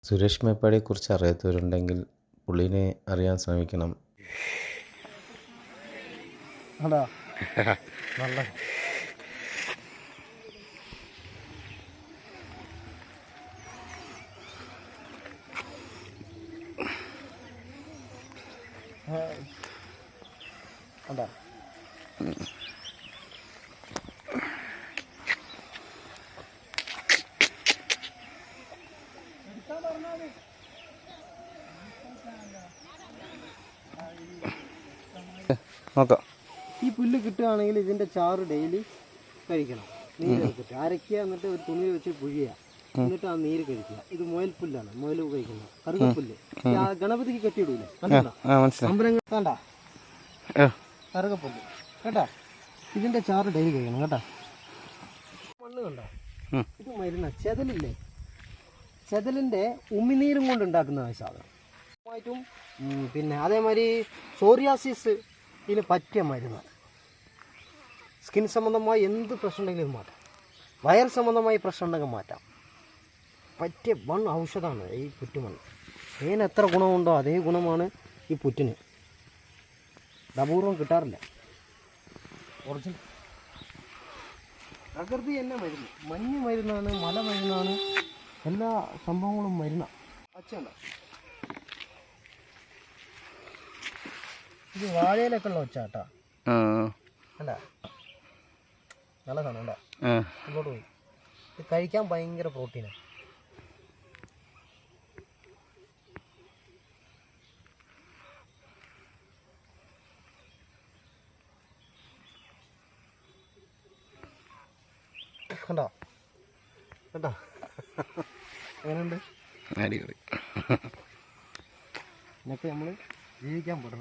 സുരേഷ് മേപ്പാടിയെക്കുറിച്ച് അറിയാത്തവരുണ്ടെങ്കിൽ പുള്ളീനെ അറിയാൻ ശ്രമിക്കണം. അതാ നല്ല അതാ നോക്കാം. ഈ പുല്ല് കിട്ടുകയാണെങ്കിൽ ഇതിൻ്റെ ചാറ് ഡെയിലി കഴിക്കണം. നീരെടുത്തിട്ട് അരയ്ക്കുക, എന്നിട്ട് ഒരു തുണിയിൽ വെച്ച് പുഴിയുക, എന്നിട്ട് ആ നീര് കഴിക്കുക. ഇത് മുയൽപ്പുല്ലാണ്, മുയൽ കഴിക്കുന്നത്. കറുകപ്പുല്ല് ഗണപതിക്ക് കെട്ടിയിടൂലേ, അമ്പലങ്ങൾ വേണ്ട കറുകപ്പുല്ല് കേട്ടാ. ഇതിൻ്റെ ചാറ് ഡെയിലി കഴിക്കണം കേട്ടാ. മണ്ണ് കണ്ട, ഇത് മരുന്ന ചെതലില്ലേ, ചെതലിൻ്റെ ഉമിനീരും കൊണ്ട് ഉണ്ടാക്കുന്ന സാധനം. പിന്നെ അതേമാതിരി സോറിയാസിസ് ഇതിന് പറ്റിയ മരുന്നാണ്. സ്കിൻ സംബന്ധമായി എന്ത് പ്രശ്നം ഉണ്ടെങ്കിലും ഇത് മാറ്റാം. വയർ സംബന്ധമായി പ്രശ്നം ഉണ്ടെങ്കിൽ മാറ്റാം. പറ്റിയ ഔഷധമാണ് ഈ പുറ്റുമണ്ണ്. തേന് എത്ര ഗുണമുണ്ടോ അതേ ഗുണമാണ് ഈ പുറ്റിന്. അപൂർവം കിട്ടാറില്ല. ഒറിജിനൽ പ്രകൃതി തന്നെ മരുന്ന്. മഞ്ഞ് മരുന്നാണ്, മല മരുന്നാണ്, എല്ലാ സംഭവങ്ങളും മരുന്നാണ്. അച്ഛണ്ട ഇത് വാഴയിലൊക്കെ ഉള്ള ഒച്ചാട്ടാ. അല്ല നല്ല സാധനം ഉണ്ടോ, അങ്ങോട്ട് പോയി. ഇത് കഴിക്കാൻ ഭയങ്കര പ്രോട്ടീനാണ്. കണ്ടോ കേട്ടോ, എങ്ങനെയുണ്ട്? അടിപൊളി. എന്നൊക്കെ നമ്മൾ ജീവിക്കാൻ പറ്റണം.